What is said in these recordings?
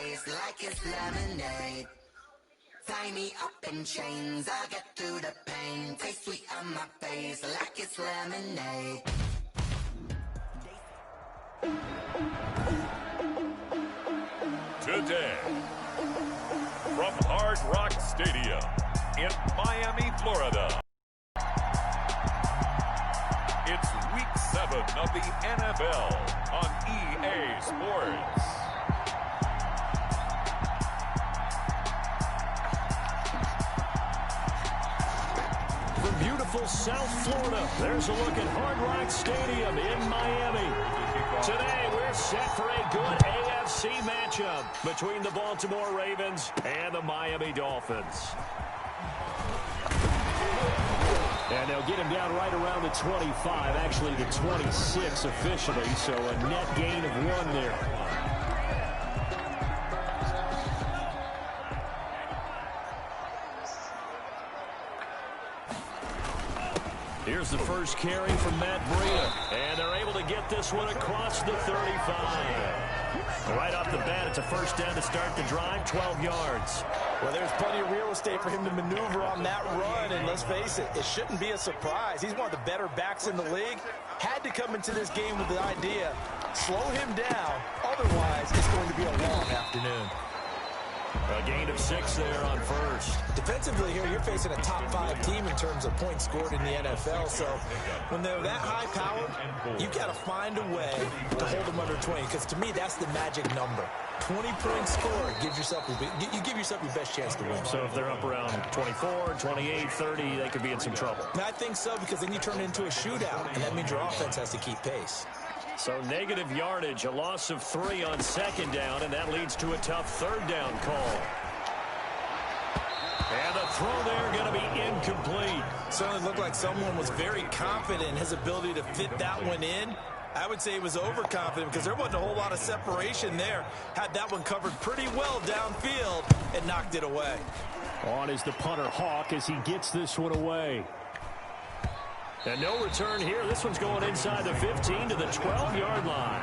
face like it's lemonade. Tie me up in chains, I'll get through the pain. Taste sweet on my face like it's lemonade. Today, from Hard Rock Stadium in Miami, Florida, it's Week 7 of the NFL on EA Sports. From beautiful South Florida, there's a look at Hard Rock Stadium in Miami. Today, we're set for a good AFC matchup between the Baltimore Ravens and the Miami Dolphins. And they'll get him down right around the 25, actually the 26 officially, so a net gain of 1 there. Here's the first carry from Matt Breida, and they're able to get this one across the 35. Right off the bat, it's a first down to start the drive, 12 yards. Well, there's plenty of real estate for him to maneuver on that run, and let's face it, it shouldn't be a surprise. He's one of the better backs in the league. Had to come into this game with the idea, slow him down, otherwise it's going to be a long afternoon. A gain of 6 there on first. Defensively here, you're facing a top 5 team in terms of points scored in the NFL. So when they're that high powered, you got to find a way to hold them under 20. Because to me, that's the magic number. 20 points scored gives yourself you give yourself your best chance to win. So if they're up around 24, 28, 30, they could be in some trouble. And I think so, because then you turn it into a shootout, and that means your offense has to keep pace. So negative yardage, a loss of 3 on second down, and that leads to a tough third down call. And the throw there going to be incomplete. Certainly looked like someone was very confident in his ability to fit that one in. I would say he was overconfident because there wasn't a whole lot of separation there. Had that one covered pretty well downfield and knocked it away. On is the punter Hawk as he gets this one away. And no return here. This one's going inside the 15 to the 12-yard line.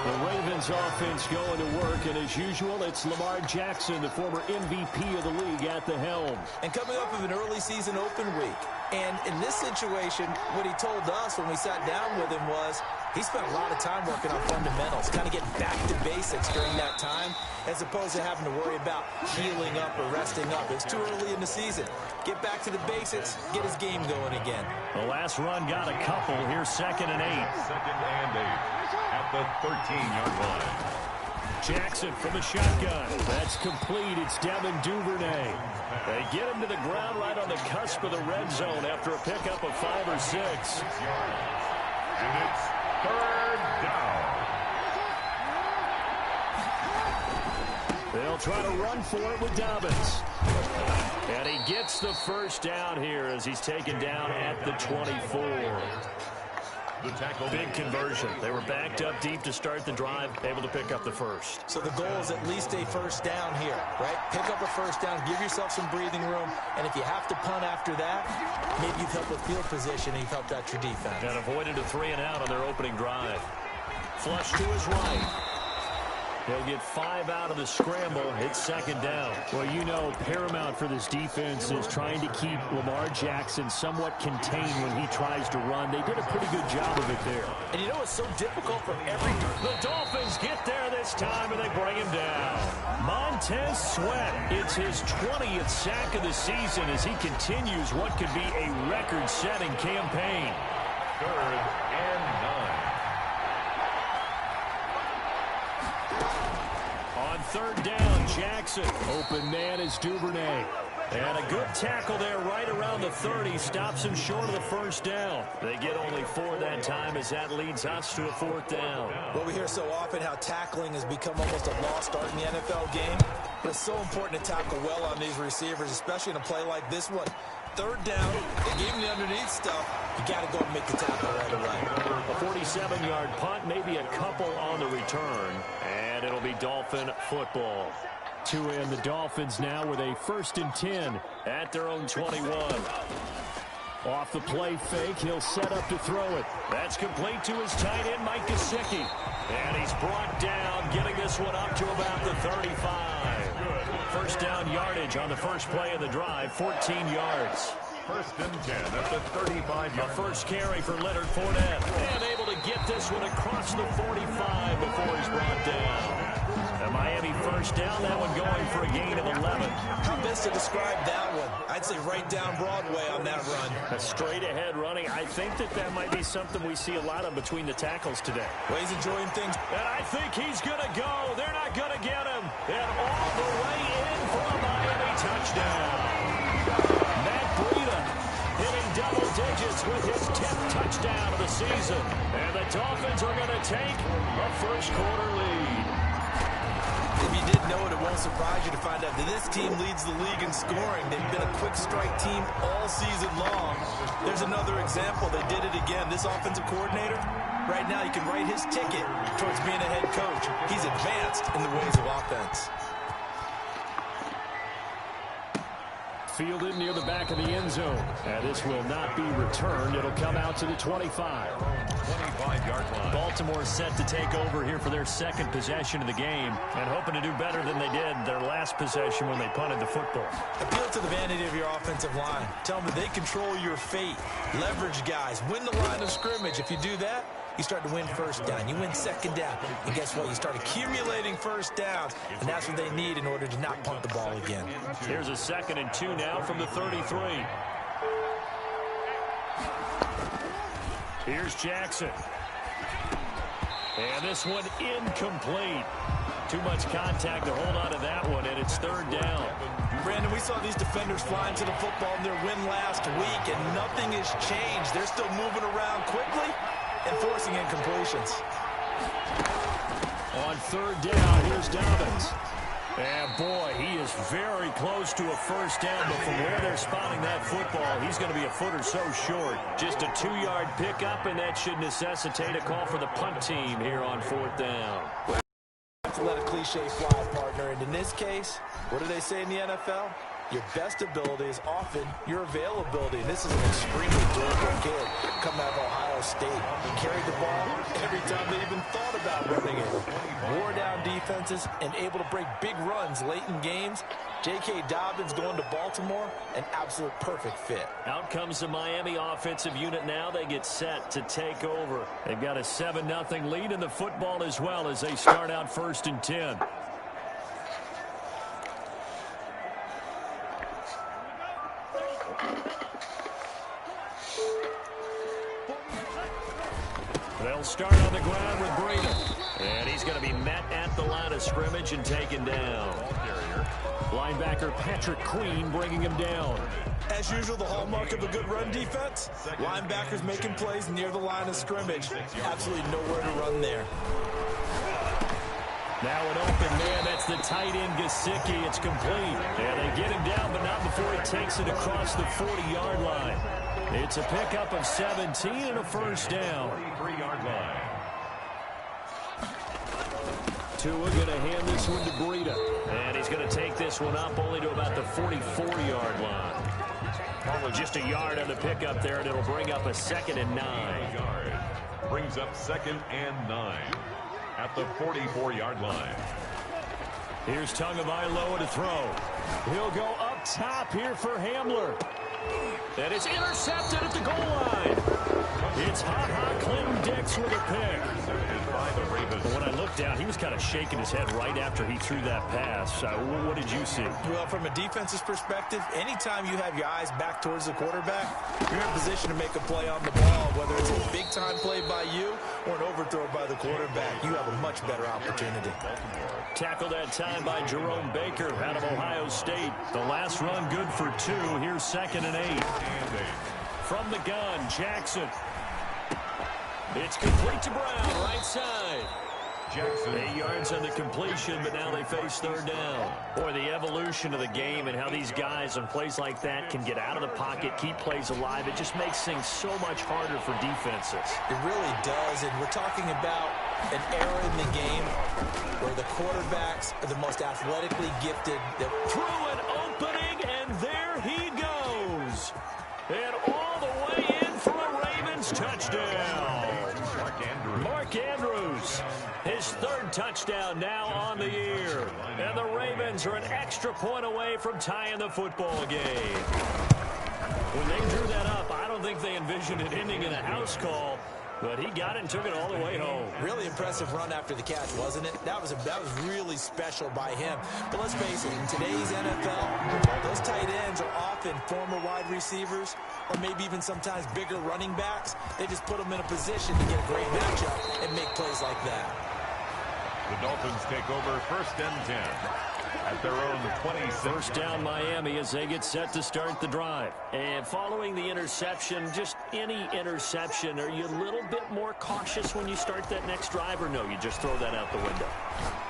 The Ravens offense going to work, and as usual, it's Lamar Jackson, the former MVP of the league, at the helm. And coming up with an early season open week. And in this situation, what he told us when we sat down with him was he spent a lot of time working on fundamentals, kind of getting back to basics during that time, as opposed to having to worry about healing up or resting up. It's too early in the season. Get back to the basics, get his game going again. The last run got a couple. Here's 2nd and 8. 2nd and 8 at the 13-yard line. Jackson from the shotgun. That's complete. It's Devin Duvernay. They get him to the ground right on the cusp of the red zone after a pickup of 5 or 6. And it's 3rd down. They'll try to run for it with Dobbins. And he gets the first down here as he's taken down at the 24. Big conversion. They were backed up deep to start the drive, able to pick up the first. So the goal is at least a first down here, right? Pick up a first down, give yourself some breathing room, and if you have to punt after that, maybe you've helped with field position and you've helped out your defense. And avoided a 3-and-out on their opening drive. Flush to his right. They'll get 5 out of the scramble. It's 2nd down. Well, you know, paramount for this defense is trying to keep Lamar Jackson somewhat contained when he tries to run. They did a pretty good job of it there. And you know it's so difficult for every... The Dolphins get there this time, and they bring him down. Montez Sweat, it's his 20th sack of the season as he continues what could be a record-setting campaign. 3rd and 9. On 3rd down, Jackson. Open man is Duvernay. And a good tackle there right around the 30. Stops him short of the first down. They get only 4 that time as that leads us to a 4th down. Well, we hear so often how tackling has become almost a lost art in the NFL game. But it's so important to tackle well on these receivers, especially in a play like this one. 3rd down, they gave him the underneath stuff. You got to go and make the tackle right away. A 47-yard punt, maybe a couple on the return. And it'll be Dolphin football. To end the Dolphins now with a 1st and 10 at their own 21. Off the play fake, he'll set up to throw it. That's complete to his tight end, Mike Gesicki. And he's brought down, getting this one up to about the 35. First down yardage on the first play of the drive, 14 yards. First and 10 at the 35-yard line. First carry for Leonard Fournette. And able to get this one across the 45 before he's brought down. A Miami first down, that one going for a gain of 11. How best to describe that one? I'd say right down Broadway on that run. A straight ahead running. I think that might be something we see a lot of between the tackles today. Well, he's enjoying things. And I think he's going to go. They're not going to get him. And all the way in for a Miami touchdown. Matt Breida hitting double digits with his 10th touchdown of the season. And the Dolphins are going to take a first quarter lead. If you didn't know it, it won't surprise you to find out that this team leads the league in scoring. They've been a quick strike team all season long. There's another example. They did it again. This offensive coordinator, right now, he can write his ticket towards being a head coach. He's advanced in the ways of offense. Fielded near the back of the end zone. And this will not be returned. It'll come out to the 25. 25-yard line. Baltimore set to take over here for their second possession of the game and hoping to do better than they did their last possession when they punted the football. Appeal to the vanity of your offensive line. Tell them that they control your fate. Leverage guys. Win the line of scrimmage. If you do that, you start to win first down. You win second down. And guess what? You start accumulating first downs. And that's what they need in order to not punt the ball again. Here's a 2nd and 2 now from the 33. Here's Jackson. And this one incomplete. Too much contact to hold on to that one, and it's 3rd down. Brandon, we saw these defenders flying to the football in their win last week, and nothing has changed. They're still moving around quickly and forcing incompletions. On 3rd down, here's Dobbins. And boy, he is very close to a first down, but from where they're spotting that football, he's going to be a foot or so short. Just a 2-yard pickup, and that should necessitate a call for the punt team here on 4th down. To let a cliche fly, partner, and in this case, what do they say in the NFL? Your best ability is often your availability. And this is an extremely durable kid coming out of Ohio State. He carried the ball every time they even thought about running it. Wore down defenses and able to break big runs late in games. J.K. Dobbins going to Baltimore, an absolute perfect fit. Out comes the Miami offensive unit now. They get set to take over. They've got a 7-0 lead in the football as well as they start out 1st and 10. They'll start on the ground with Breida. And he's going to be met at the line of scrimmage and taken down. Linebacker Patrick Queen bringing him down. As usual, the hallmark of a good run defense, linebackers making plays near the line of scrimmage. Absolutely nowhere to run there. Now an open man, that's the tight end Gesicki. It's complete. And they get him down, but not before he takes it across the 40-yard line. It's a pickup of 17 and a first down. 43-yard line. Tua going to hand this one to Breida. And he's going to take this one up only to about the 44-yard line. Oh, just a yard on the pickup there, and it'll bring up a 2nd and 9. Brings up 2nd and 9 at the 44-yard line. Here's Tagovailoa to throw. He'll go up top here for Hamler. And it's intercepted at the goal line. It's Ha-Ha Clinton Dix with a pick. But when I looked down, he was kind of shaking his head right after he threw that pass. What did you see? Well, from a defense's perspective, anytime you have your eyes back towards the quarterback, you're in position to make a play on the ball, whether it's a big-time play by you or an overthrow by the quarterback. You have a much better opportunity. Tackled that time by Jerome Baker out of Ohio State. The last run good for 2. Here's 2nd and 8. From the gun, Jackson. It's complete to Brown, right side. Jackson. 8 yards on the completion, but now they face 3rd down. Boy, the evolution of the game and how these guys on plays like that can get out of the pocket, keep plays alive, it just makes things so much harder for defenses. It really does, and we're talking about an era in the game where the quarterbacks are the most athletically gifted. Through an opening, and there he goes. And all the touchdown. Mark Andrews, his third touchdown now on the year. And the Ravens are an extra point away from tying the football game. When they drew that up, I don't think they envisioned it ending in a house call. But he got it and took it all the way home. Really impressive run after the catch, wasn't it? That was really special by him. But let's face it, in today's NFL, those tight ends are often former wide receivers or maybe even sometimes bigger running backs. They just put them in a position to get a great matchup and make plays like that. The Dolphins take over 1st and 10 at their own 20. First down Miami as they get set to start the drive. And following the interception, just any interception, are you a little bit more cautious when you start that next drive, or no, you just throw that out the window?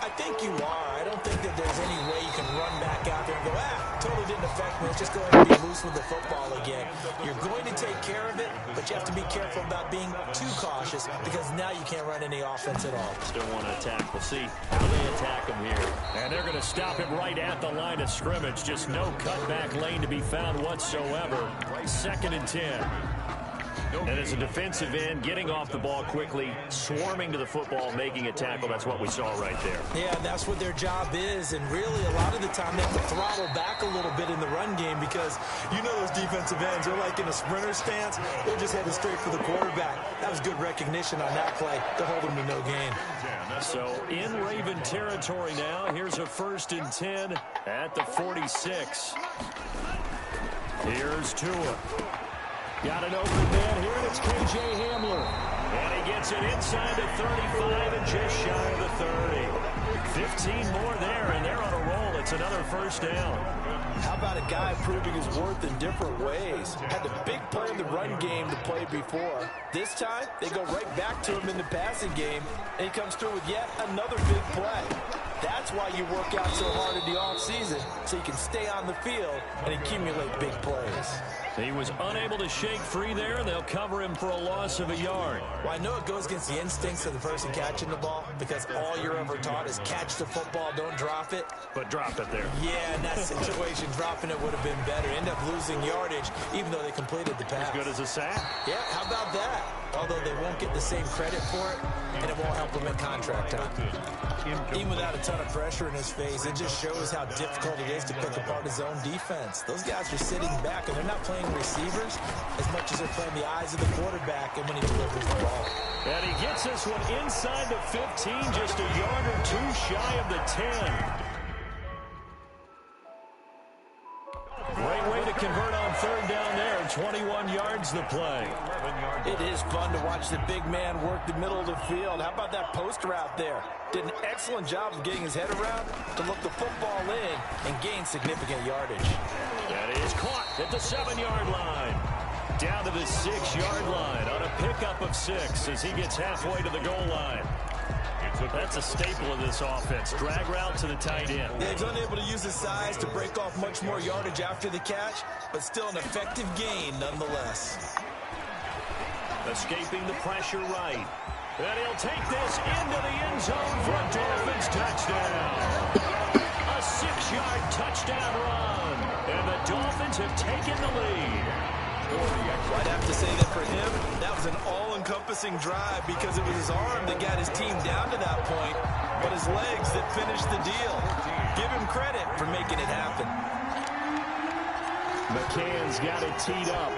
I think you are. I don't think that there's any way you can run back out there and go, totally didn't affect me. Let's just go ahead and be loose with the football again. You're going to take care of it, but you have to be careful about being too cautious because now you can't run any offense at all. Still want to attack. We'll see how they attack him here. And they're going to stop him right at the line of scrimmage. Just no cutback lane to be found whatsoever. 2nd and 10. And as a defensive end, getting off the ball quickly, swarming to the football, making a tackle, that's what we saw right there. Yeah, that's what their job is, and really a lot of the time they have to throttle back a little bit in the run game because you know those defensive ends, they're like in a sprinter stance, they're just headed straight for the quarterback. That was good recognition on that play to hold them to no gain. So in Raven territory now, here's a 1st and 10 at the 46. Here's Tua. Got an open man here, and it's K.J. Hamler. And he gets it inside the 35 and just shy of the 30. 15 more there, and they're on a roll. It's another 1st down. How about a guy proving his worth in different ways? Had the big play in the run game to play before. This time, they go right back to him in the passing game, and he comes through with yet another big play. That's why you work out so hard in the offseason, so you can stay on the field and accumulate big plays. He was unable to shake free there. They'll cover him for a loss of a yard. Well, I know it goes against the instincts of the person catching the ball because all you're ever taught is catch the football, don't drop it. But drop it there. Yeah, in that situation, dropping it would have been better. End up losing yardage, even though they completed the pass. As good as a sack. Yeah, how about that? Although they won't get the same credit for it, and it won't help them in contract time. Even without a ton of pressure in his face, it just shows how difficult it is to pick apart his own defense. Those guys are sitting back, and they're not playing receivers as much as they're playing the eyes of the quarterback and when he delivers the ball. And he gets this one inside the 15, just a yard or two shy of the 10. Great way to convert on 3rd down there. 21 yards the play. It is fun to watch the big man work the middle of the field. How about that post route there? Did an excellent job of getting his head around to look the football in and gain significant yardage. That is caught at the 7-yard line. Down to the 6-yard line on a pickup of 6 as he gets halfway to the goal line. That's a staple of this offense. Drag route to the tight end. Yeah, he's unable to use his size to break off much more yardage after the catch, but still an effective gain nonetheless. Escaping the pressure right. And he'll take this into the end zone for a Dolphins touchdown. A 6-yard touchdown run. And the Dolphins have taken the lead. I'd have to say that for him, that was an all-encompassing drive because it was his arm that got his team down to that point, but his legs that finished the deal. Give him credit for making it happen. McCann's got it teed up.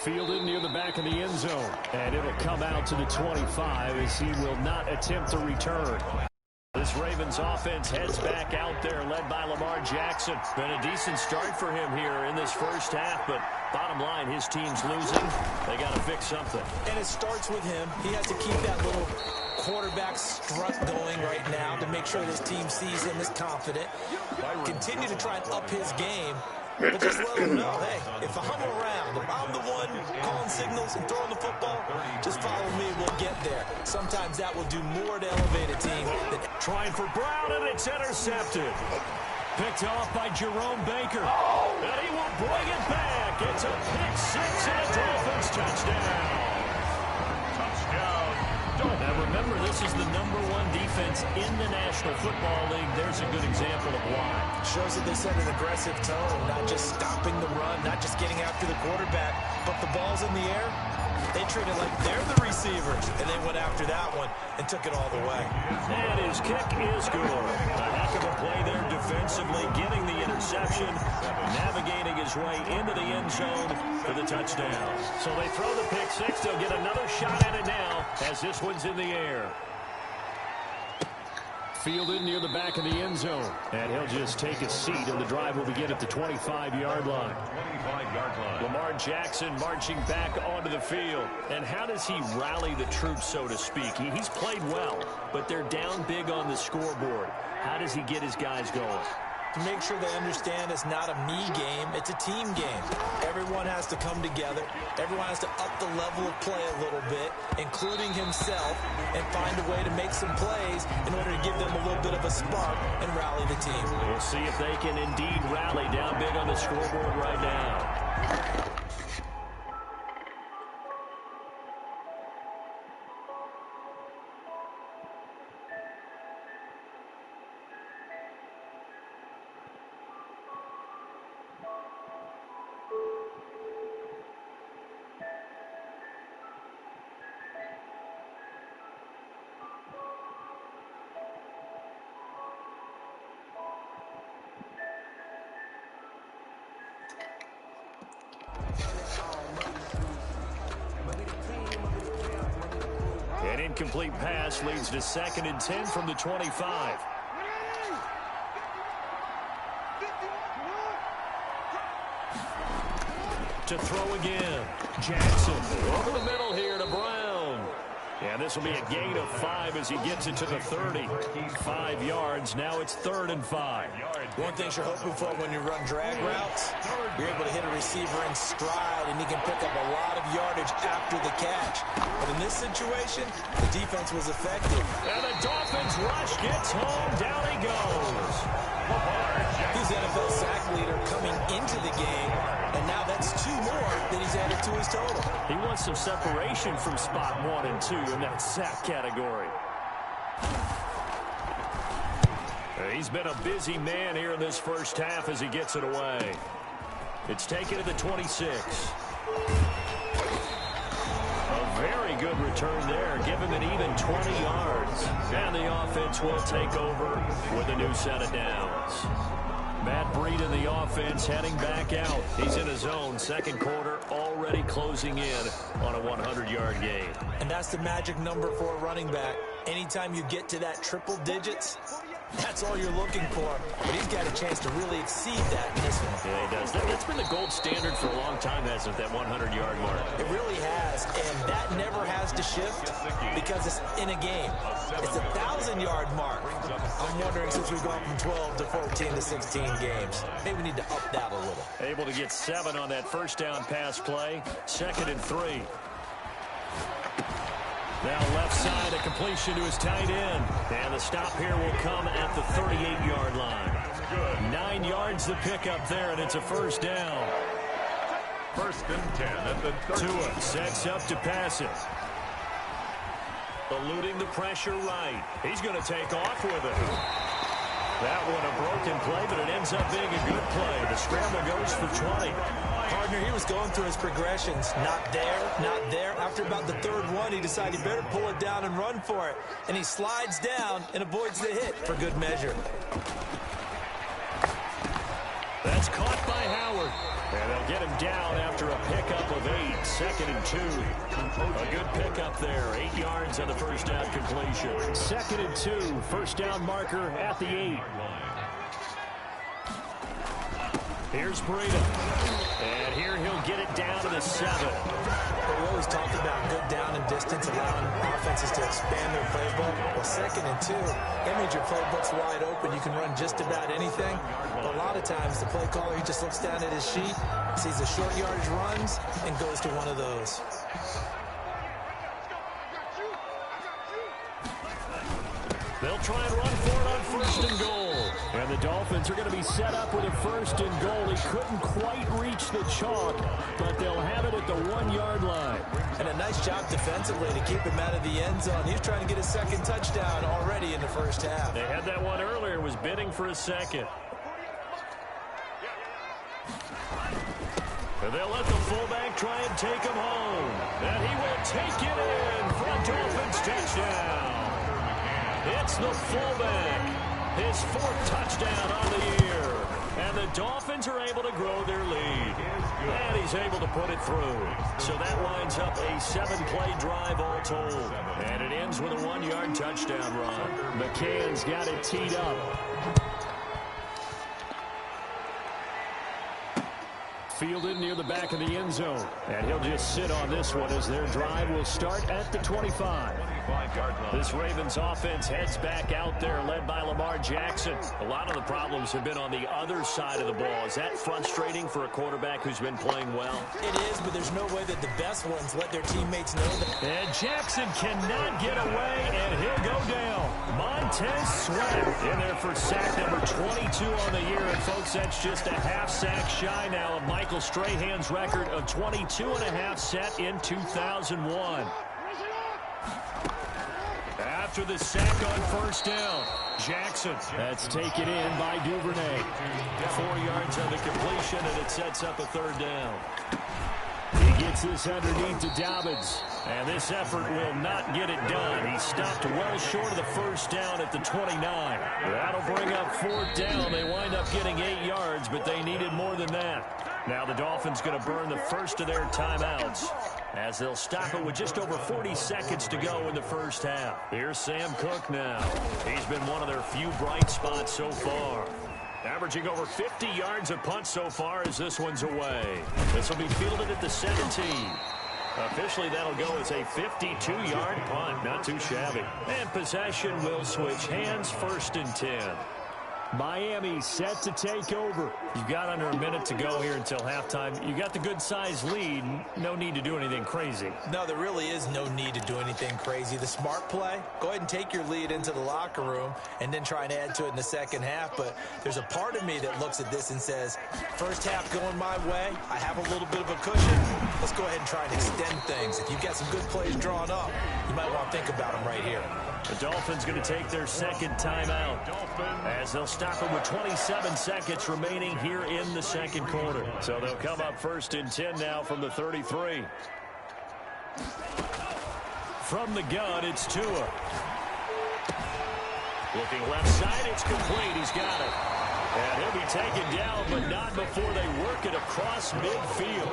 Fielded near the back of the end zone. And it'll come out to the 25 as he will not attempt to return. This Ravens offense heads back out there, led by Lamar Jackson. Been a decent start for him here in this first half, but bottom line, his team's losing. They got to fix something. And it starts with him. He has to keep that little quarterback strut going right now to make sure this team sees him as confident. Continue to try and up his game, but just let him know, hey, if I'm around, if I'm the one calling signals and throwing the football, just follow me, we'll get there. Sometimes that will do more to elevate a team. Trying for Brown, and it's intercepted. Picked off by Jerome Baker. And he will bring it back. It's a pick 6 and a Dolphins touchdown. Now remember, this is the #1 defense defense in the National Football League, there's a good example of why. Shows that they set an aggressive tone, not just stopping the run, not just getting after the quarterback, but the ball's in the air. They treat it like they're the receivers, and they went after that one and took it all the way. And his kick is good. A heck of a play there defensively, getting the interception, navigating his way into the end zone for the touchdown. So they throw the pick six. They'll get another shot at it now as this one's in the air. Fielded near the back of the end zone. And he'll just take a seat, and the drive will begin at the 25-yard line. 25-yard line. Lamar Jackson marching back onto the field. And how does he rally the troops, so to speak? He's played well, but they're down big on the scoreboard. How does he get his guys going? To make sure they understand it's not a me game, it's a team game. Everyone has to come together. Everyone has to up the level of play a little bit, including himself, and find a way to make some plays in order to give them a little bit of a spark and rally the team. We'll see if they can indeed rally down big on the scoreboard right now. An incomplete pass leads to 2nd and 10 from the 25. To throw again. Jackson over the middle here to Brown. And this will be a gain of 5 as he gets it to the 30. 5 yards. Now it's 3rd and 5. One thing you're hoping for when you run drag routes, you're able to hit a receiver in stride, and he can pick up a lot of yardage after the catch. But in this situation, the defense was effective. And the Dolphins rush gets home. Down he goes. He's the NFL sack leader coming into the game, and now that's 2 more that he's added to his total. He wants some separation from spot 1 and 2 in that sack category. He's been a busy man here in this first half as he gets it away. It's taken to the 26. A very good return there. Give him an even 20 yards. And the offense will take over with a new set of downs. Matt Breed in the offense heading back out. He's in his zone. 2nd quarter already closing in on a 100-yard gain. And that's the magic number for a running back. Anytime you get to that triple digits, that's all you're looking for. But he's got a chance to really exceed that in this one. Yeah, he does. That's been the gold standard for a long time, hasn't it, that 100-yard mark? It really has, and that never has to shift because it's in a game. It's a 1,000-yard mark. I'm wondering, since we've gone from 12 to 14 to 16 games, maybe we need to up that a little. Able to get 7 on that first down pass play. 2nd and 3. Now left side, a completion to his tight end. And the stop here will come at the 38-yard line. 9 yards to pick up there, and it's a first down. 1st and 10 at the 30. Tua sets up to pass it. Eluding the pressure right. He's going to take off with it. That one a broken play, but it ends up being a good play. The scramble goes for 20. Partner, he was going through his progressions. Not there, not there. After about the 3rd one, he decided he better pull it down and run for it. And he slides down and avoids the hit for good measure. That's caught by Howard. And they'll get him down after a pickup of 8. 2nd and 2. A good pickup there. 8 yards on the first down completion. 2nd and 2. First down marker at the 8. Here's Breida. And here he'll get it down to the 7. We always talk about good down and distance, allowing offenses to expand their playbook. Well, 2nd and 2, that means your playbook's wide open. You can run just about anything. But a lot of times, the play caller, he just looks down at his sheet, sees the short yardage runs, and goes to one of those. They'll try and run for it on 1st and goal. And And the Dolphins are going to be set up with a 1st and goal. He couldn't quite reach the chalk, but they'll have it at the 1-yard line. And a nice job defensively to keep him out of the end zone. He's trying to get his 2nd touchdown already in the first half. They had that one earlier, was bidding for a 2nd. And they'll let the fullback try and take him home. And he will take it in for a Dolphins touchdown. It's the fullback. His 4th touchdown on the year. And the Dolphins are able to grow their lead. And he's able to put it through. So that lines up a 7-play drive all told. And it ends with a 1-yard touchdown run. McCann's got it teed up. Fielded near the back of the end zone. And he'll just sit on this one as their drive will start at the 25. This Ravens offense heads back out there, led by Lamar Jackson. A lot of the problems have been on the other side of the ball. Is that frustrating for a quarterback who's been playing well? It is, but there's no way that the best ones let their teammates know that. And Jackson cannot get away, and he'll go down. Montez Sweat in there for sack number 22 on the year. And, folks, that's just a half sack shy now of Michael Strahan's record of 22.5 set in 2001. After the sack on 1st down, Jackson. That's taken in by Duvernay. 4 yards on the completion, and it sets up a 3rd down. He gets this underneath to Dobbins. And this effort will not get it done. He stopped well short of the 1st down at the 29. That'll bring up 4th down. They wind up getting 8 yards, but they needed more than that. Now the Dolphins going to burn the first of their timeouts as they'll stop it with just over 40 seconds to go in the first half. Here's Sam Cook now. He's been one of their few bright spots so far. Averaging over 50 yards a punt so far as this one's away. This will be fielded at the 17. Officially, that'll go as a 52-yard punt. Not too shabby. And possession will switch hands, 1st and 10. Miami set to take over. You've got under a minute to go here until halftime. You got the good-sized lead. No need to do anything crazy. No, there really is no need to do anything crazy. The smart play, go ahead and take your lead into the locker room and then try and add to it in the 2nd half. But there's a part of me that looks at this and says, first half going my way, I have a little bit of a cushion. Let's go ahead and try and extend things. If you've got some good plays drawn up, you might want to think about them right here. The Dolphins going to take their 2nd timeout as they'll stop it with 27 seconds remaining here in the 2nd quarter. So they'll come up 1st and 10 now from the 33. From the gun, it's Tua. Looking left side, it's complete. He's got it. And he'll be taken down, but not before they work it across midfield.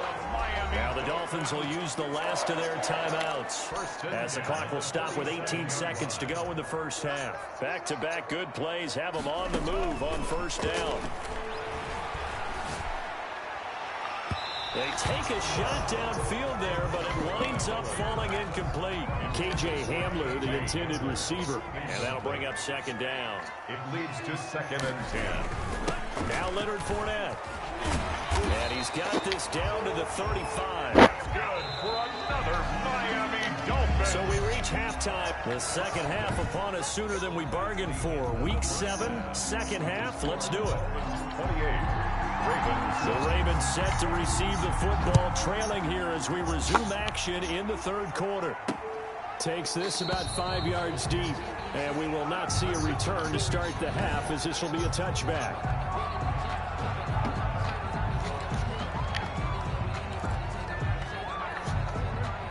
Now the Dolphins will use the last of their timeouts as the clock will stop with 18 seconds to go in the first half. Back-to-back good plays have them on the move on 1st down. They take a shot downfield there, but it winds up falling incomplete. K.J. Hamler, the intended receiver. And that'll bring up 2nd down. It leads to 2nd and 10. Now Leonard Fournette. And he's got this down to the 35. Good for another Miami Dolphins. So we reach halftime. The 2nd half upon us sooner than we bargained for. Week 7, 2nd half. Let's do it. 28. The Ravens set to receive the football, trailing here as we resume action in the 3rd quarter. Takes this about 5 yards deep, and we will not see a return to start the half as this will be a touchback.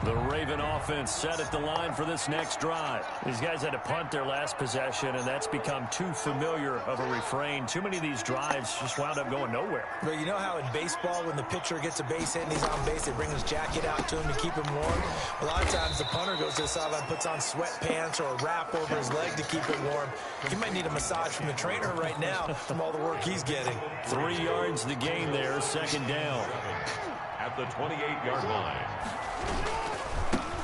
The Raven offense set at the line for this next drive. These guys had to punt their last possession, and that's become too familiar of a refrain. Too many of these drives just wound up going nowhere. But you know how in baseball, when the pitcher gets a base hit and he's on base, they bring his jacket out to him to keep him warm? A lot of times the punter goes to the sideline, puts on sweatpants or a wrap over his leg to keep it warm. He might need a massage from the trainer right now from all the work he's getting. 3 yards the gain there, 2nd down. At the 28-yard line.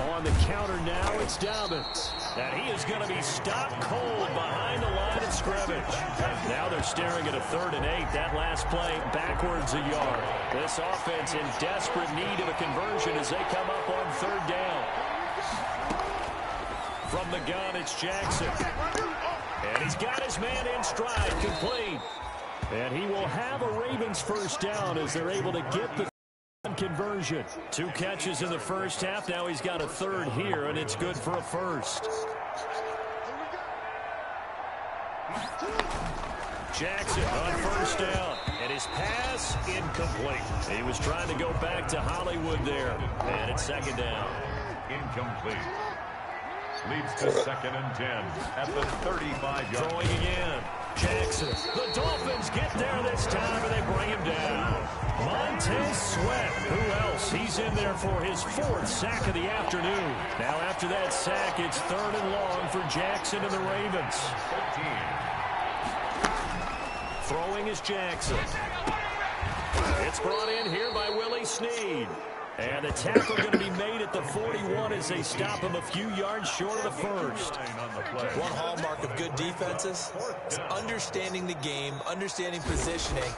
On the counter now, it's Dobbins. And he is going to be stopped cold behind the line of scrimmage. Now they're staring at a 3rd and 8. That last play backwards a yard. This offense in desperate need of a conversion as they come up on 3rd down. From the gun, it's Jackson. And he's got his man in stride, complete. And he will have a Ravens first down as they're able to get the conversion. 2 catches in the first half. Now he's got a third here, and it's good for a first. Jackson on first down, and his pass incomplete. He was trying to go back to Hollywood there, and it's second down. Incomplete. Leads to 2nd and 10 at the 35-yard. Throwing again. Jackson. The Dolphins get there this time, and they bring him down. Montez Sweat. Who else? He's in there for his 4th sack of the afternoon. Now after that sack, it's 3rd and long for Jackson and the Ravens. 15. Throwing is Jackson. It's brought in here by Willie Snead. And the tackle going to be made at the 41 as they stop him a few yards short of the first. One hallmark of good defenses is understanding the game, understanding positioning,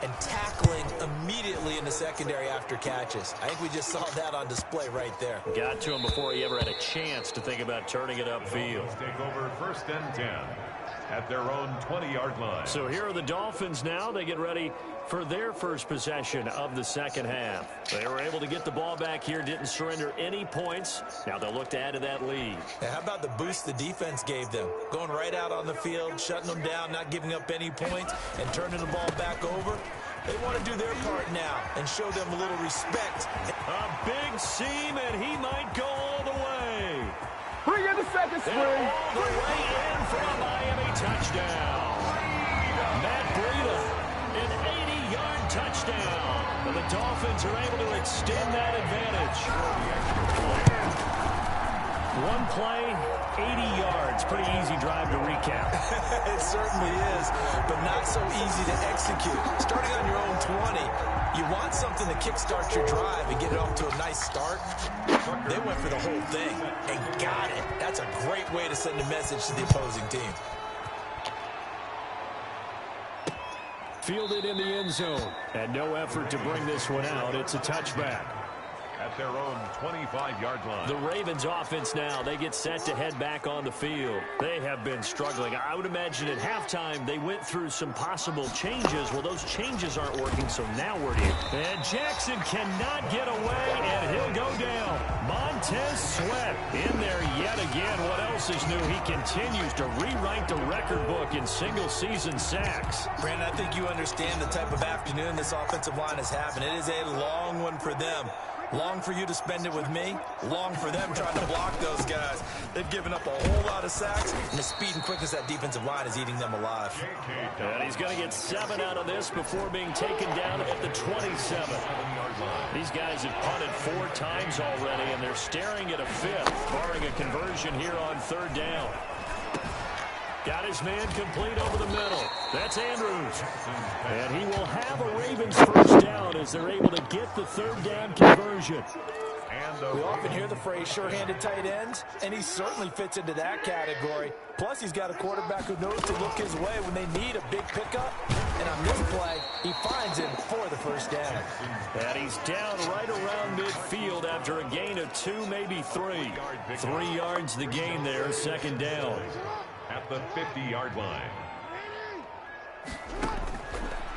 and tackling immediately in the secondary after catches. I think we just saw that on display right there. Got to him before he ever had a chance to think about turning it upfield. Take over 1st and 10 at their own 20-yard line. So here are the Dolphins now. They get ready for their first possession of the second half. They were able to get the ball back here, didn't surrender any points. Now they'll look to add to that lead. Now, how about the boost the defense gave them? Going right out on the field, shutting them down, not giving up any points, and turning the ball back over. They want to do their part now and show them a little respect. A big seam, and he might go all the way. Bring in the second string. All the way in for a Miami touchdown. Matt Breida, an 80-yard touchdown. And the Dolphins are able to extend that advantage. One play, 80 yards. Pretty easy drive to recap. It certainly is, but not so easy to execute. Starting on your own 20, you want something to kickstart your drive and get it off to a nice start. They went for the whole thing and got it. That's a great way to send a message to the opposing team. Fielded in the end zone. And no effort to bring this one out. It's a touchback. At their own 25-yard line. The Ravens offense now, they get set to head back on the field. They have been struggling. I would imagine at halftime they went through some possible changes. Well, those changes aren't working, so now where do you? And Jackson cannot get away, and he'll go down. Montez Sweat in there yet again. What else is new? He continues to rewrite the record book in single-season sacks. Brandon, I think you understand the type of afternoon this offensive line is having. It is a long one for them. Long for you to spend it with me. Long for them trying to block those guys. They've given up a whole lot of sacks, and the speed and quickness of that defensive line is eating them alive. And he's going to get 7 out of this before being taken down at the 27. These guys have punted 4 times already, and they're staring at a 5th, barring a conversion here on 3rd down. Got his man complete over the middle. That's Andrews. And he will have a Ravens first down as they're able to get the 3rd down conversion. We often hear the phrase sure-handed tight ends, and he certainly fits into that category. Plus, he's got a quarterback who knows to look his way when they need a big pickup. And on this play, he finds him for the first down. And he's down right around midfield after a gain of 2, maybe 3. 3 yards the gain there, 2nd down. At the 50-yard line.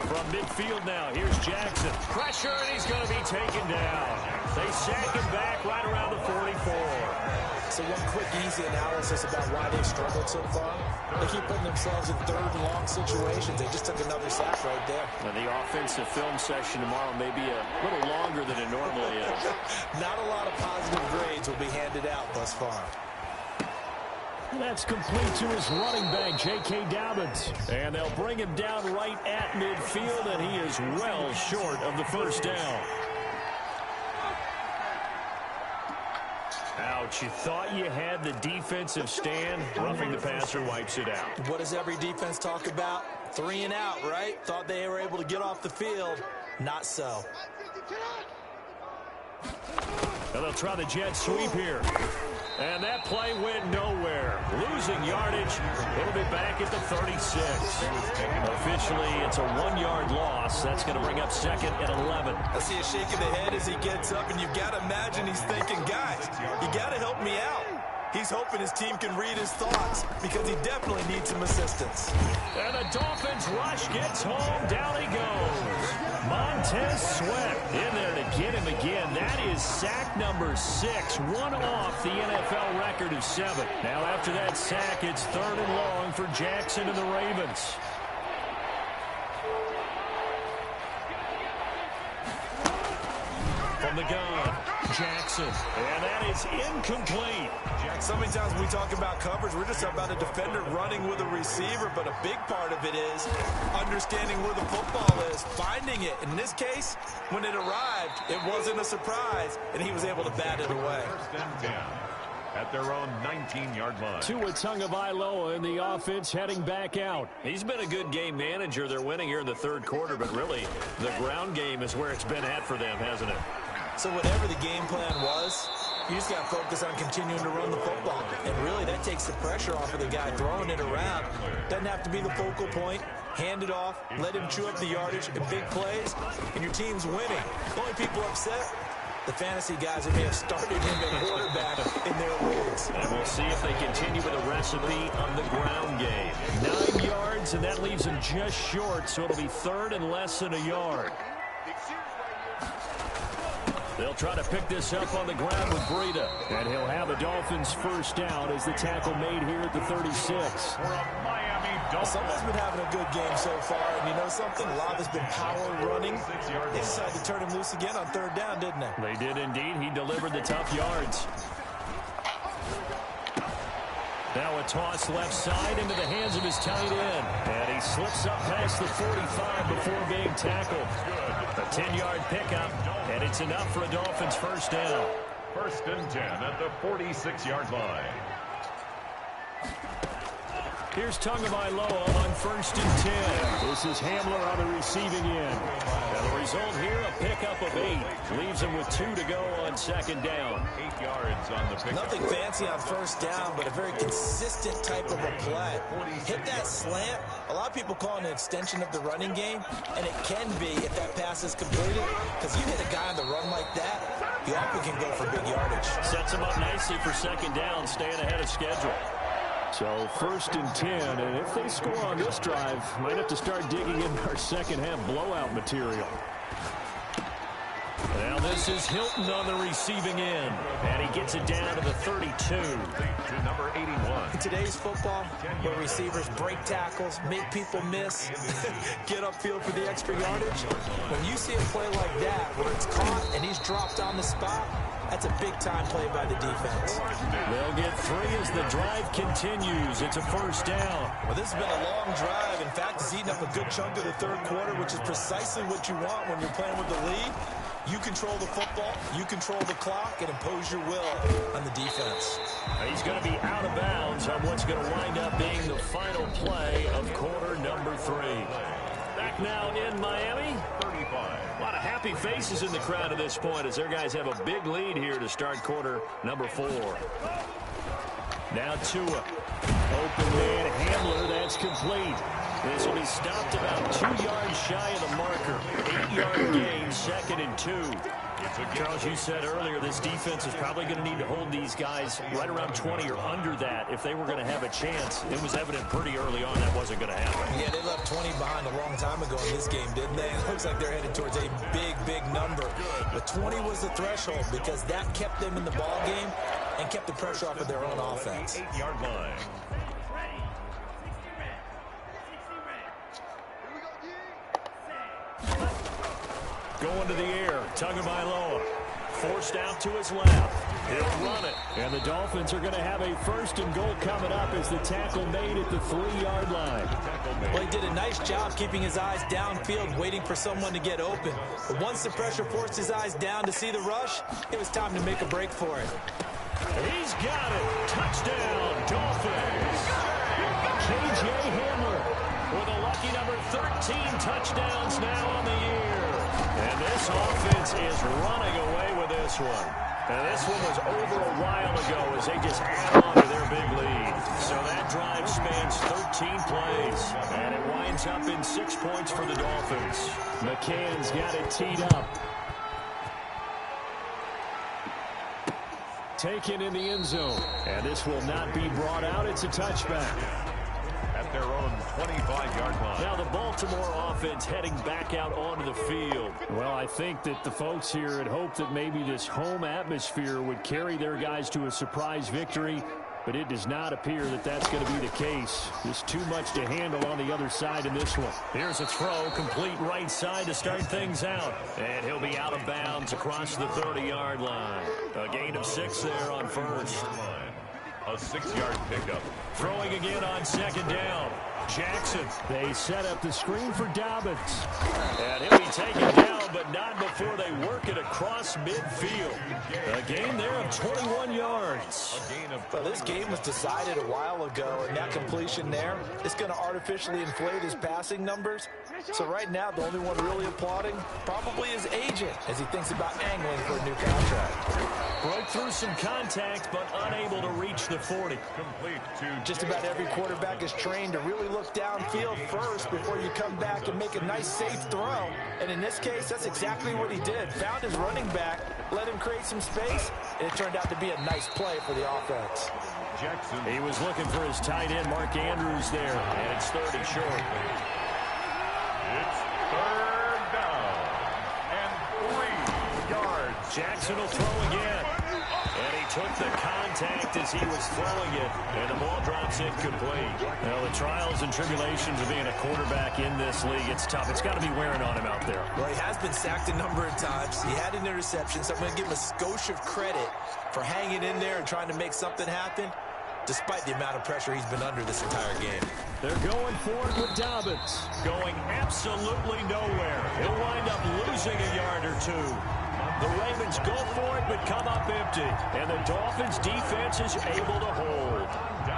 From midfield now, here's Jackson. Pressure, and he's going to be taken down. They sack him back right around the 44. So one quick, easy analysis about why they've struggled so far. They keep putting themselves in 3rd and long situations. They just took another sack right there. Now, the offensive film session tomorrow may be a little longer than it normally is. Not a lot of positive grades will be handed out thus far. That's complete to his running back, J.K. Dobbins. And they'll bring him down right at midfield, and he is well short of the first down. Ouch, you thought you had the defensive stand. Roughing the passer wipes it out. What does every defense talk about? 3 and out, right? Thought they were able to get off the field. Not so. Now they'll try the jet sweep here. And that play went nowhere. Losing yardage. It'll be back at the 36. Officially, it's a 1-yard loss. That's going to bring up 2nd and 11. I see a shake of the head as he gets up, and you've got to imagine he's thinking, guys, you got to help me out. He's hoping his team can read his thoughts because he definitely needs some assistance. And the Dolphins rush gets home. Down he goes. Montez Sweat in there to get him again. That is sack number 6, one off the NFL record of 7. Now after that sack, it's 3rd and long for Jackson and the Ravens. From the gun, Jackson. And that is incomplete. So many times when we talk about coverage, we're just about a defender running with a receiver, but a big part of it is understanding where the football is, finding it. In this case, when it arrived, it wasn't a surprise, and he was able to bat it away. 1st and 10 at their own 19-yard line. Tua Tagovailoa in the offense heading back out. He's been a good game manager. They're winning here in the 3rd quarter, but really the ground game is where it's been at for them, hasn't it? So whatever the game plan was, you just got to focus on continuing to run the football. And really, that takes the pressure off of the guy throwing it around. Doesn't have to be the focal point. Hand it off, let him chew up the yardage in big plays, and your team's winning. The only people upset, the fantasy guys who may have started him at quarterback in their leagues. And we'll see if they continue with a recipe on the ground game. 9 yards, and that leaves him just short, so it'll be 3rd and less than a yard. They'll try to pick this up on the ground with Breida. And he'll have a Dolphins first down as the tackle made here at the 36. For a Miami Dolphins. Someone's been having a good game so far, and you know something? A lot has been power running. They decided to turn him loose again on 3rd down, didn't they? They did indeed. He delivered the tough yards. Now a toss left side into the hands of his tight end. And he slips up past the 45 before being tackled. A 10-yard pickup, and it's enough for a Dolphins first down. 1st and 10 at the 46-yard line. Here's Tagovailoa on 1st and 10. This is Hamler on the receiving end. And the result here, a pickup of 8. Leaves him with 2 to go on 2nd down. 8 yards on the pickup. Nothing fancy on 1st down, but a very consistent type of a play. Hit that slant. A lot of people call it an extension of the running game, and it can be if that pass is completed, because you hit a guy on the run like that, you often can go for big yardage. Sets him up nicely for 2nd down, staying ahead of schedule. So 1st and 10, and if they score on this drive, might have to start digging in our second half blowout material. Now this is Hilton on the receiving end, and he gets it down to the 32. To number 81. In today's football, where receivers break tackles, make people miss, get upfield for the extra yardage, when you see a play like that, where it's caught and he's dropped on the spot, that's a big-time play by the defense. They'll get 3 as the drive continues. It's a first down. Well, this has been a long drive. In fact, it's eaten up a good chunk of the 3rd quarter, which is precisely what you want when you're playing with the lead. You control the football, you control the clock, and impose your will on the defense. He's going to be out of bounds on what's going to wind up being the final play of quarter number 3. Back now in Miami. 35. A lot of happy faces in the crowd at this point as their guys have a big lead here to start quarter number 4. Now Tua. Open man Hamler, that's complete. This will be stopped about 2 yards shy of the marker. 8-yard gain, 2nd and 2. Charles, you said earlier this defense is probably going to need to hold these guys right around 20 or under that if they were going to have a chance. It was evident pretty early on that wasn't going to happen. Yeah, they left 20 behind a long time ago in this game, didn't they? It looks like they're headed towards a big, big number. But 20 was the threshold because that kept them in the ball game and kept the pressure off of their own offense. 8-yard line. Going to the air, Tagovailoa forced out to his left. He'll run it. And the Dolphins are going to have a 1st and goal coming up as the tackle made at the 3-yard line. Well, he did a nice job keeping his eyes downfield, waiting for someone to get open. But once the pressure forced his eyes down to see the rush, it was time to make a break for it. He's got it. Touchdown, Dolphins. K.J. Hamler with a lucky number 13 touchdowns now on the year. And this offense is running away with this one. And this one was over a while ago as they just add on to their big lead. So that drive spans 13 plays. And it winds up in 6 points for the Dolphins. McCann's got it teed up. taken in the end zone. And this will not be brought out. It's a touchback. At their own 25-yard line. Now the Baltimore offense heading back out onto the field. Well, I think that the folks here had hoped that maybe this home atmosphere would carry their guys to a surprise victory, but it does not appear that that's going to be the case. Just too much to handle on the other side in this one. Here's a throw, complete right side to start things out. And he'll be out of bounds across the 30-yard line. A gain of 6 there on first. A 6-yard pickup. Throwing again on second down. Jackson. They set up the screen for Dobbins. And he'll be taken down, but not before they work it across midfield. A gain there of 21 yards. Well, this game was decided a while ago, and that completion there is going to artificially inflate his passing numbers. So right now, the only one really applauding probably his agent as he thinks about angling for a new contract. Broke through some contact, but unable to reach the 40. Complete to Just about every quarterback is trained to really look downfield first before you come back and make a nice, safe throw. And in this case, that's exactly what he did. Found his running back, let him create some space, and it turned out to be a nice play for the offense. Jackson. He was looking for his tight end, Mark Andrews, there, and it's 30 short. It's third down and 3 yards. Jackson will throw again. And he took the contact as he was throwing it, and the ball drops incomplete. Well, the trials and tribulations of being a quarterback in this league, it's tough. It's got to be wearing on him out there. Well, he has been sacked a number of times. He had an interception, so I'm going to give him a skosh of credit for hanging in there and trying to make something happen, despite the amount of pressure he's been under this entire game. They're going for it with Dobbins. Going absolutely nowhere. He'll wind up losing a yard or two. The Ravens go for it, but come up empty. And the Dolphins' defense is able to hold.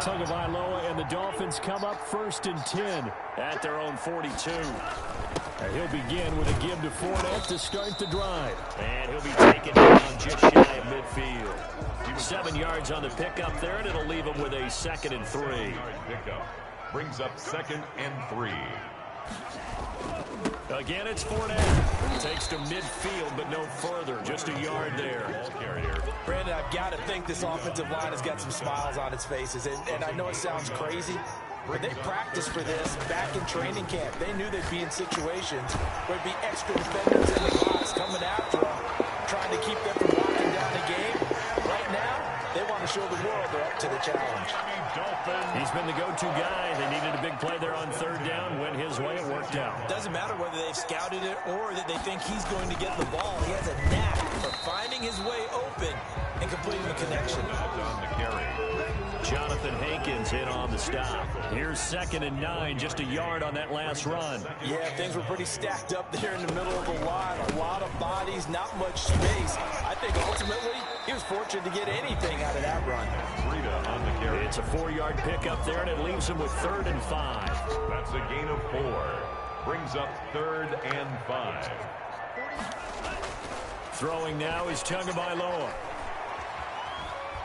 Tagovailoa and the Dolphins come up 1st and 10 at their own 42. And he'll begin with a give to Fournette to start the drive. And he'll be taken down just shy of midfield. 7 yards on the pickup there, and it'll leave him with a 2nd and 3. Pickup brings up 2nd and 3. Again, it's Fournette. Takes to midfield, but no further. Just a yard there. Brandon, I've got to think this offensive line has got some smiles on its faces. And I know it sounds crazy, but they practiced for this back in training camp. They knew they'd be in situations where there'd be extra defenders in the box coming after them, trying to keep them from locking down the game. Right now, they want to show the world they're up to the challenge. He's been the go-to guy. They needed a big play there on 3rd down. Went his way. It worked out. Doesn't matter whether they've scouted it or that they think he's going to get the ball. He has a knack for finding his way open and completing the connection. On the carry. Jonathan Hankins in on the stop. Here's 2nd and 9. Just a yard on that last run. Yeah, things were pretty stacked up there in the middle of the line. A lot of bodies, not much space. I think ultimately he was fortunate to get anything out of that run. Rita on the carry. It's a 4-yard pickup there, and it leaves him with 3rd and 5. That's a gain of 4. Brings up 3rd and 5. Throwing now is Tagovailoa.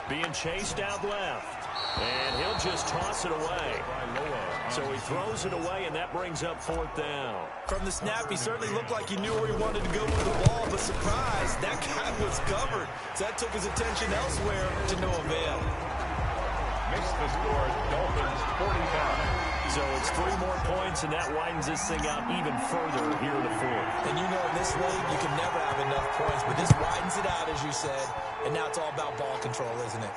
Being chased out left. And he'll just toss it away. So he throws it away, and that brings up 4th down. From the snap, he certainly looked like he knew where he wanted to go with the ball, but surprise, that guy was covered. So that took his attention elsewhere to no avail. Makes the score Dolphins 45. So it's 3 more points, and that widens this thing out even further here in the 4th. And you know in this league, you can never have enough points, but this widens it out, as you said, and now it's all about ball control, isn't it?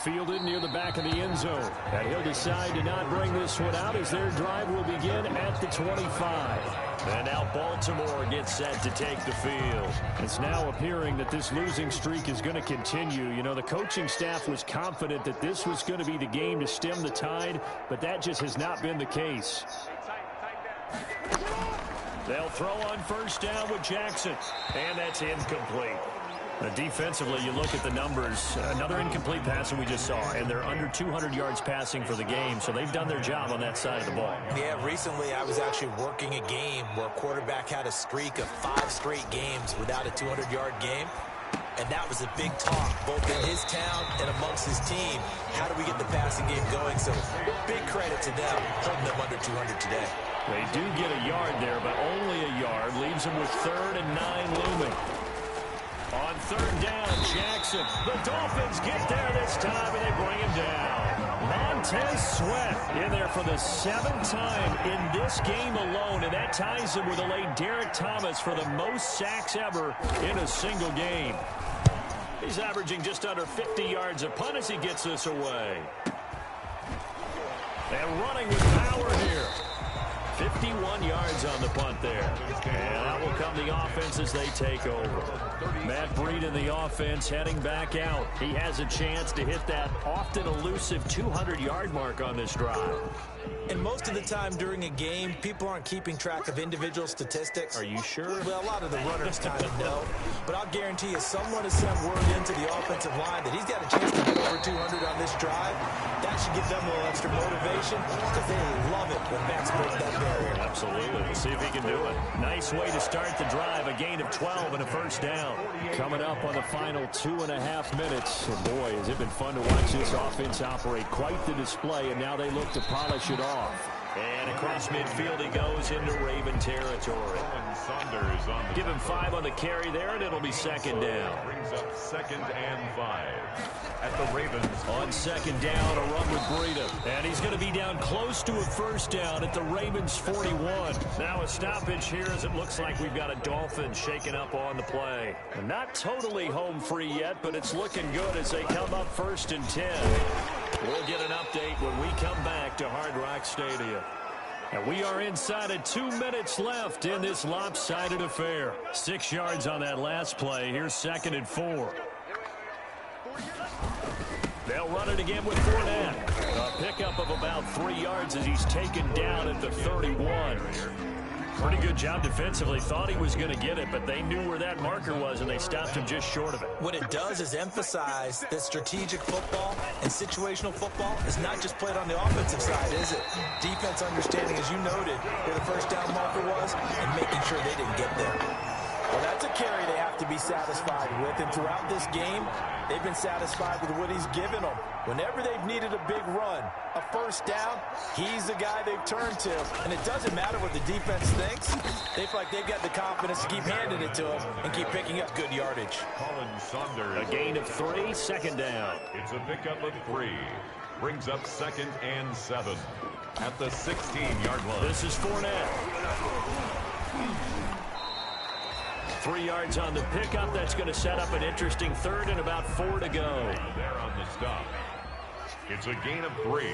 Fielded near the back of the end zone. And he'll decide to not bring this one out as their drive will begin at the 25. And now Baltimore gets set to take the field. It's now appearing that this losing streak is going to continue. You know, the coaching staff was confident that this was going to be the game to stem the tide, but that just has not been the case. They'll throw on 1st down with Jackson. And that's incomplete. Defensively, you look at the numbers. Another incomplete pass that we just saw, and they're under 200 yards passing for the game, so they've done their job on that side of the ball. Yeah, recently I was actually working a game where a quarterback had a streak of 5 straight games without a 200-yard game, and that was a big talk, both in his town and amongst his team. How do we get the passing game going? So big credit to them, holding them under 200 today. They do get a yard there, but only a yard. Leaves them with 3rd and 9 looming. On third down, Jackson. The Dolphins get there this time, and they bring him down. Montez Sweat in there for the 7th time in this game alone, and that ties him with the late Derek Thomas for the most sacks ever in a single game. He's averaging just under 50 yards a punt as he gets this away. And running with power here. 51 yards on the punt there. And out will come the offense as they take over. Matt Breed in the offense heading back out. He has a chance to hit that often elusive 200-yard mark on this drive. And most of the time during a game, people aren't keeping track of individual statistics. Are you sure? Well, a lot of the runners kind of know. But I'll guarantee you someone has sent word into the offensive line that he's got a chance to get over 200 on this drive. That should give them a little extra motivation because they love it when backs break that barrier. Absolutely. We'll see if he can do it. Nice way to start the drive. A gain of 12 and a first down. Coming up on the final 2.5 minutes. And boy, has it been fun to watch this offense operate. Quite the display, and now they look to polish it off. And across midfield he goes into Raven territory. Give him 5 on the carry there, and it'll be second down. Brings up 2nd and 5 at the Ravens. On second down, a run with Breida. And he's going to be down close to a first down at the Ravens 41. Now a stoppage here as it looks like we've got a Dolphin shaking up on the play. And not totally home free yet, but it's looking good as they come up 1st and 10. We'll get an update when we come back to Hard Rock Stadium. And we are inside of 2 minutes left in this lopsided affair. 6 yards on that last play. Here's 2nd and 4. They'll run it again with Fournette. A pickup of about 3 yards as he's taken down at the 31. Pretty good job defensively. Thought he was going to get it, but they knew where that marker was, and they stopped him just short of it. What it does is emphasize that strategic football and situational football is not just played on the offensive side, is it? Defense understanding, as you noted, where the first down marker was and making sure they didn't get there. Well, that's a carry they have to be satisfied with, and throughout this game, they've been satisfied with what he's given them. Whenever they've needed a big run, a first down, he's the guy they've turned to. And it doesn't matter what the defense thinks. They feel like they've got the confidence to keep handing it to him and keep picking up good yardage. Colin Saunders. A gain of 3, second down. It's a pickup of 3. Brings up 2nd and 7 at the 16-yard line. This is Fournette. 3 yards on the pickup. That's going to set up an interesting 3rd and about 4 to go. There on the stop. It's a gain of 3.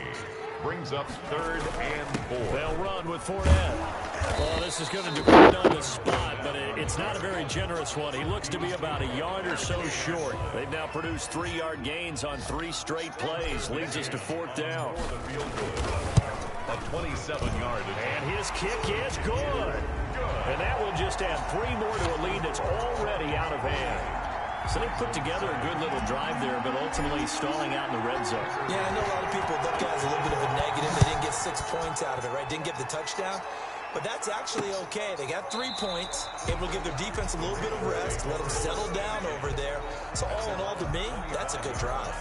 Brings up 3rd and 4. They'll run with Fournette. Well, this is going to depend on the spot, but it's not a very generous one. He looks to be about a yard or so short. They've now produced 3-yard gains on 3 straight plays. Leads us to 4th down. A 27-yard attempt. And his kick is good. And that will just add 3 more to a lead that's already out of hand. So they put together a good little drive there, but ultimately stalling out in the red zone. Yeah, I know a lot of people look at it as a little bit of a negative. They didn't get 6 points out of it, right? Didn't get the touchdown. But that's actually okay. They got 3 points, able to give their defense a little bit of rest, let them settle down over there. So all in all, to me, that's a good drive.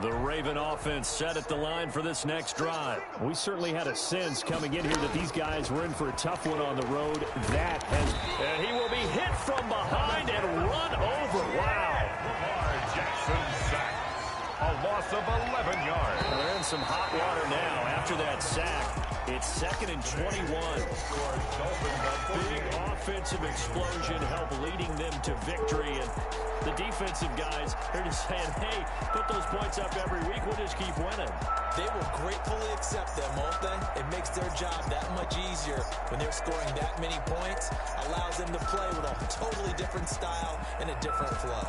The Raven offense set at the line for this next drive. We certainly had a sense coming in here that these guys were in for a tough one on the road. And he will be hit from behind and run over. Wow. Lamar Jackson sack. A loss of 11 yards. Well, they're in some hot water now after that sack. It's 2nd and 21. Big offensive explosion helped leading them to victory. And the defensive guys are just saying, hey, put those points up every week. We'll just keep winning. They will gratefully accept them, won't they? It makes their job that much easier when they're scoring that many points. Allows them to play with a totally different style and a different flow.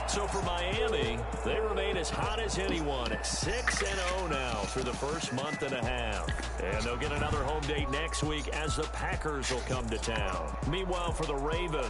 So for Miami, they remain as hot as anyone at 6-0 now through the first month and a half. And they'll get another home date next week as the Packers will come to town. Meanwhile, for the Ravens,